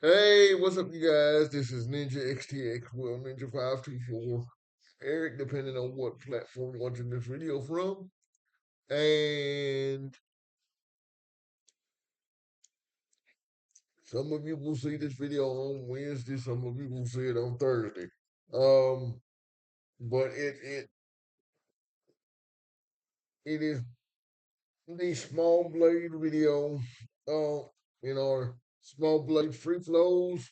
Hey, what's up, you guys? This is Ninja XTX, well, Ninja 524, Eric, depending on what platform you're watching this video from. And some of you will see this video on Wednesday, some of you will see it on Thursday. Um, but it is the small blade video, uh, in our small blade free flows,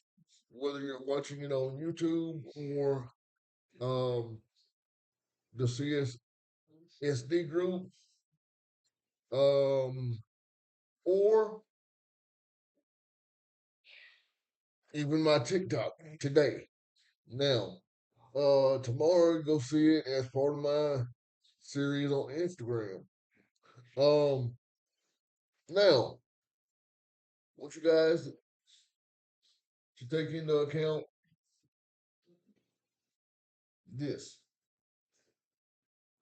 whether you're watching it on YouTube or um the CSSD group. Um, or even my TikTok today. Now, tomorrow you go see it as part of my series on Instagram. Um, now, what you guys should take into account this.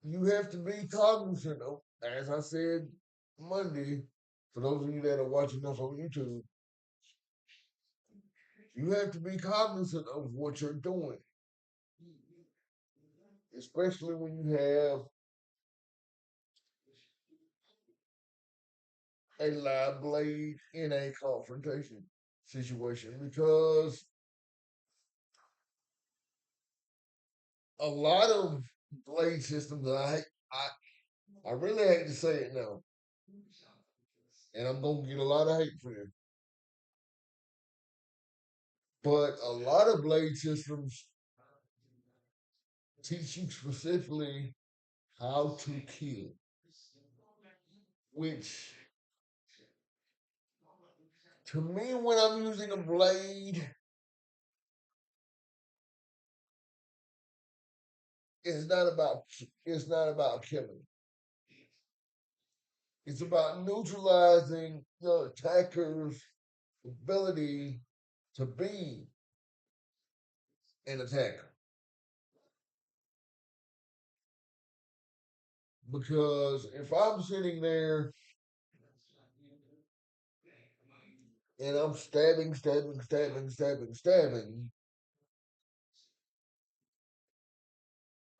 You have to be cognizant of, as I said Monday, for those of you that are watching us on YouTube, you have to be cognizant of what you're doing, especially when you have a live blade in a confrontation situation, because a lot of blade systems, I really hate to say it now, and I'm gonna get a lot of hate for this, but a lot of blade systems teach you specifically how to kill, which to me, when I'm using a blade, it's not about it's not about killing. It's about neutralizing the attacker's ability to be an attacker. Because if I'm sitting there and I'm stabbing,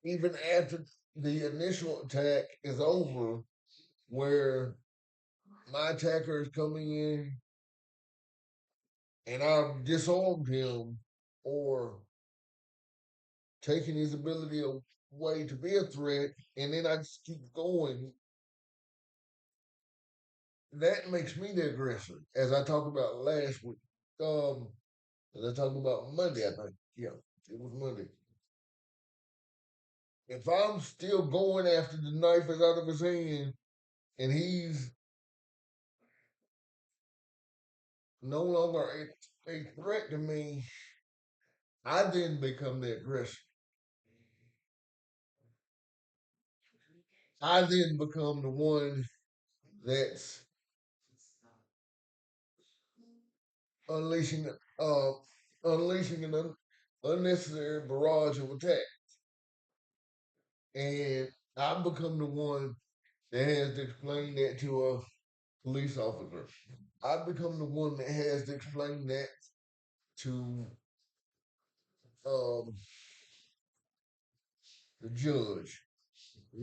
even after the initial attack is over, where my attacker is coming in and I've disarmed him or taking his ability away to be a threat, and then I just keep going, that makes me the aggressor, as I talked about last week. Um, as I talked about Monday, I think. Yeah, it was Monday. If I'm still going after the knife is out of his hand and he's no longer a threat to me, I then become the aggressor. I then become the one that's unleashing uh unleashing an unnecessary barrage of attack. And I become the one that has to explain that to a police officer. I become the one that has to explain that to um, the judge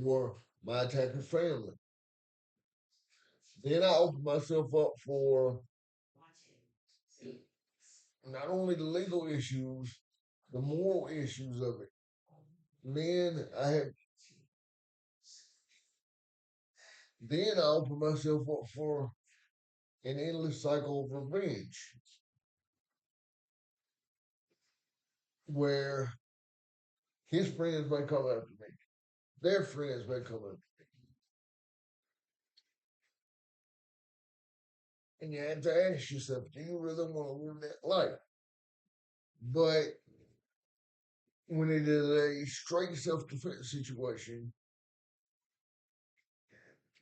or my attacker's family. Then I open myself up for not only the legal issues, the moral issues of it. Then I have then I open myself up for an endless cycle of revenge, where his friends may come after me, their friends may come after me, and you have to ask yourself, do you really want to live that life? But when it is a straight self-defense situation,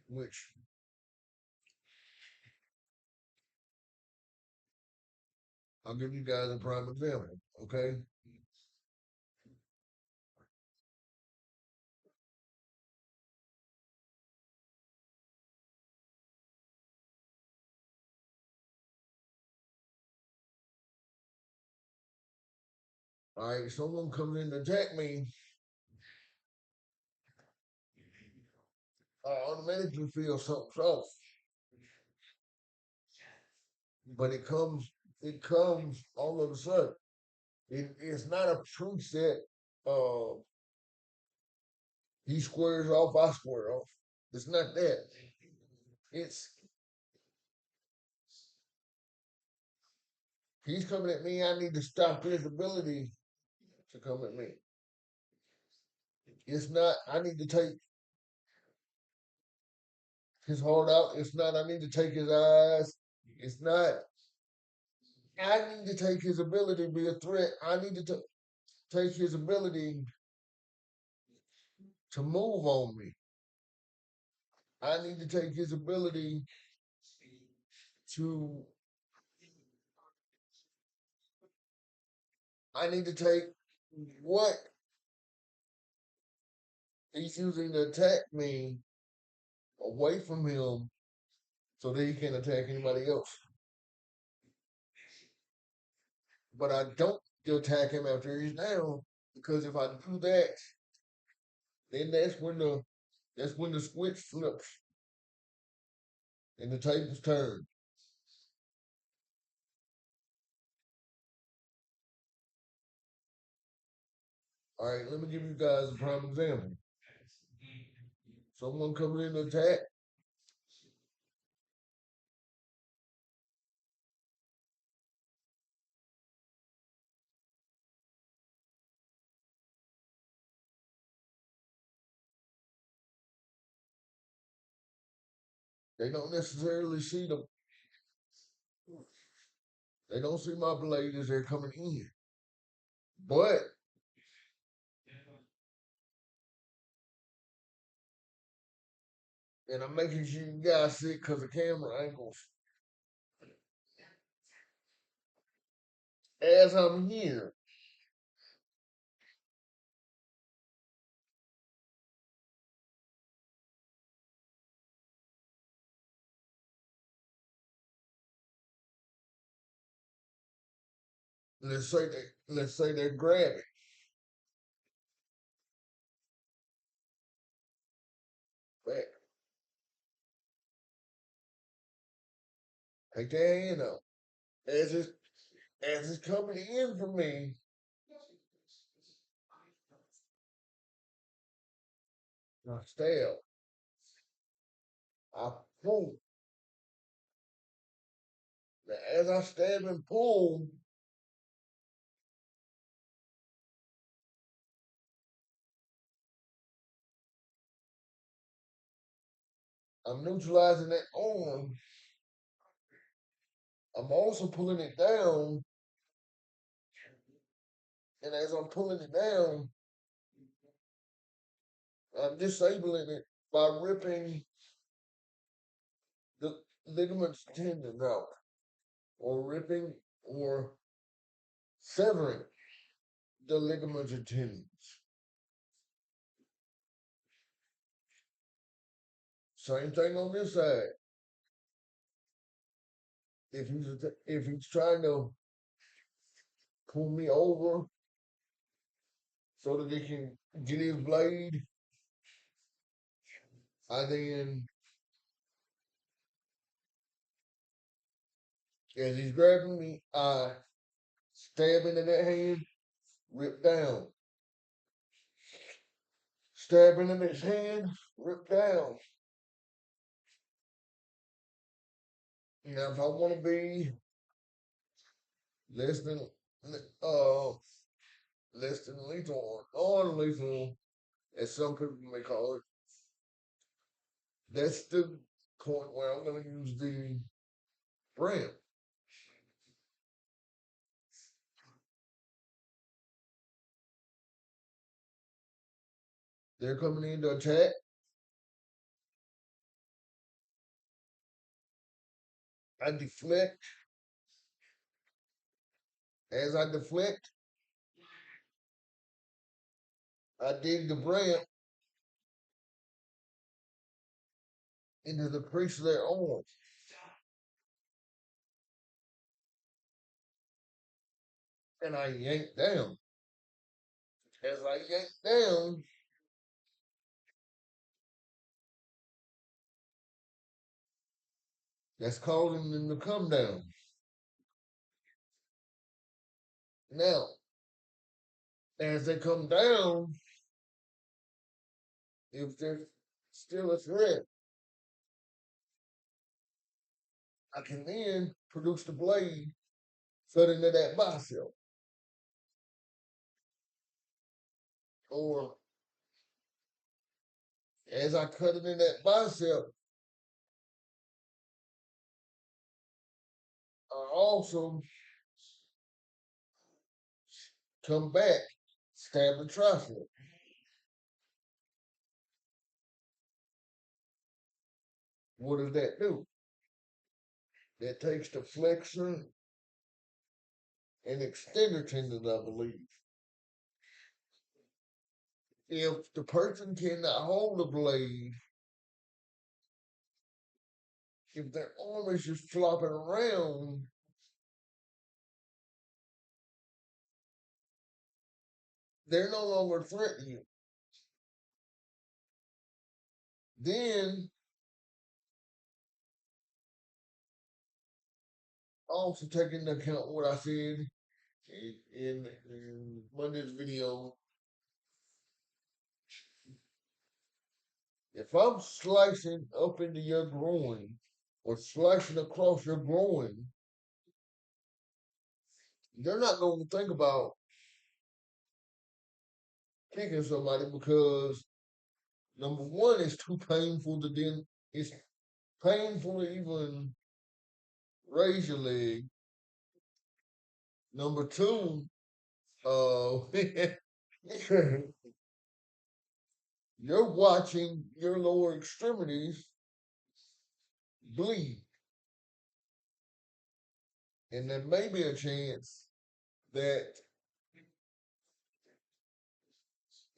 which I'll give you guys a prime example, okay? All right, someone comes in to attack me, I automatically feel something's off. But it comes all of a sudden. It's not a preset. Uh, he squares off, I square off. It's not that. It's he's coming at me. I need to stop his ability to come at me. It's not. I need to take his heart out. It's not. I need to take his eyes. It's not. I need to take his ability to be a threat. I need to take his ability to move on me. I need to take his ability to. I need to take what he's using to attack me away from him so that he can attack anybody else. But I don't attack him after he's down because if I do that, then that's when the switch flips and the tables turn. All right, let me give you guys a prime example. Someone comes in to attack, they don't necessarily see them. They don't see my blade as they're coming in. But and I'm making sure you guys see it because of camera angles. As I'm here, let's say they're grabbing back. Take their hand out. As it's as it's coming in for me, I stab. I pull. Now, as I stab and pull, I'm neutralizing that arm. I'm also pulling it down, and as I'm pulling it down, I'm disabling it by ripping the ligaments tendons out, or ripping or severing the ligaments and tendons. Same thing on this side. If he's trying to pull me over so that he can get his blade, I then, as he's grabbing me, I stab into that hand, rip down. Stab into his hand, rip down. Now, if I want to be less than uh less than lethal or non-lethal, as some people may call it, that's the point where I'm going to use the ramp. They're coming in to attack. I deflect. As I deflect, I dig the ramp into the crease of their arm, and I yank down. As I yank down, that's causing them to come down. Now, as they come down, if there's still a threat, I can then produce the blade cut into that bicep. Or as I cut it in that bicep, I also come back, stab the tricep. What does that do? That takes the flexor and extender tendon, I believe. If the person cannot hold the blade, if their arm is just flopping around, they're no longer threatening you. Then, also take into account what I said in Monday's video. If I'm slicing up into your groin or slicing across your groin, they're not going to think about kicking somebody because number one, it's too painful to then, it's painful to even raise your leg. Number two, you're watching your lower extremities bleed. And there may be a chance that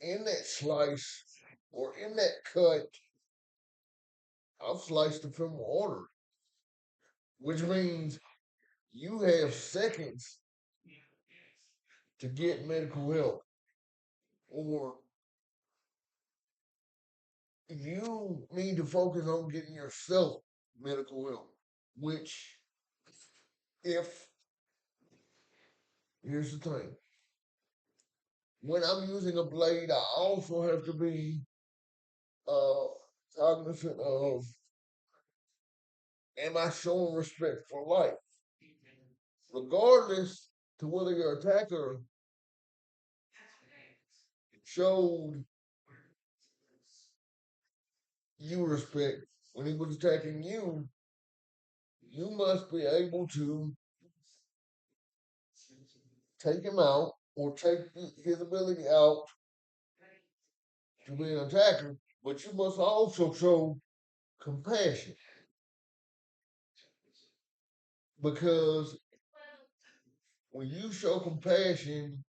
in that slice or in that cut, I've sliced the femoral artery, which means you have seconds to get medical help, or you need to focus on getting yourself medical help. Which, if here's the thing, when I'm using a blade, I also have to be uh, cognizant of, am I showing respect for life? Regardless to whether your attacker showed you respect when he was attacking you, you must be able to take him out or take his ability out to be an attacker, but you must also show compassion because when you show compassion,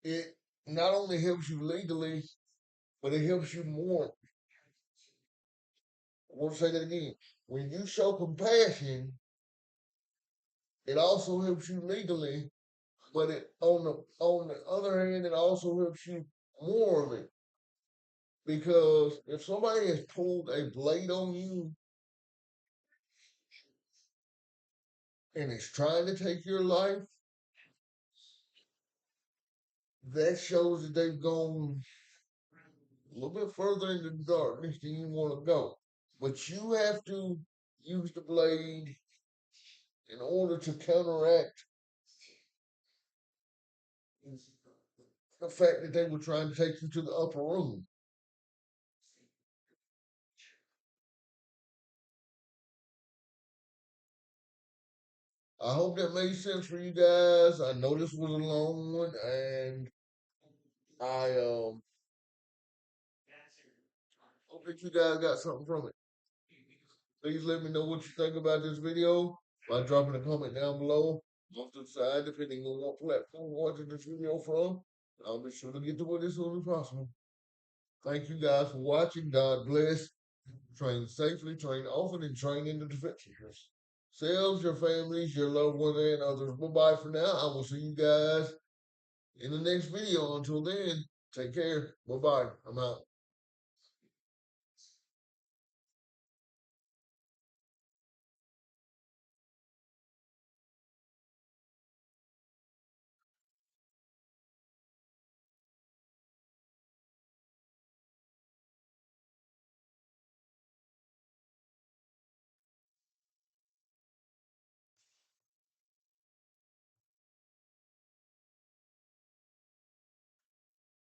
it not only helps you legally, but it helps you more. I want to say that again. When you show compassion, it also helps you legally, but it on the other hand, it also helps you morally. Because if somebody has pulled a blade on you and is trying to take your life, that shows that they've gone a little bit further into the darkness than you want to go. But you have to use the blade in order to counteract the fact that they were trying to take you to the upper room. I hope that made sense for you guys. I know this was a long one, and I hope that you guys got something from it. Please let me know what you think about this video by dropping a comment down below. Off to the side, depending on what platform you're watching this video from. I'll be sure to get to it as soon as possible. Thank you guys for watching. God bless. Train safely, train often, and train in the defense yourselves, your families, your loved ones, and others. Bye bye for now. I will see you guys in the next video. Until then, take care. Bye bye. I'm out.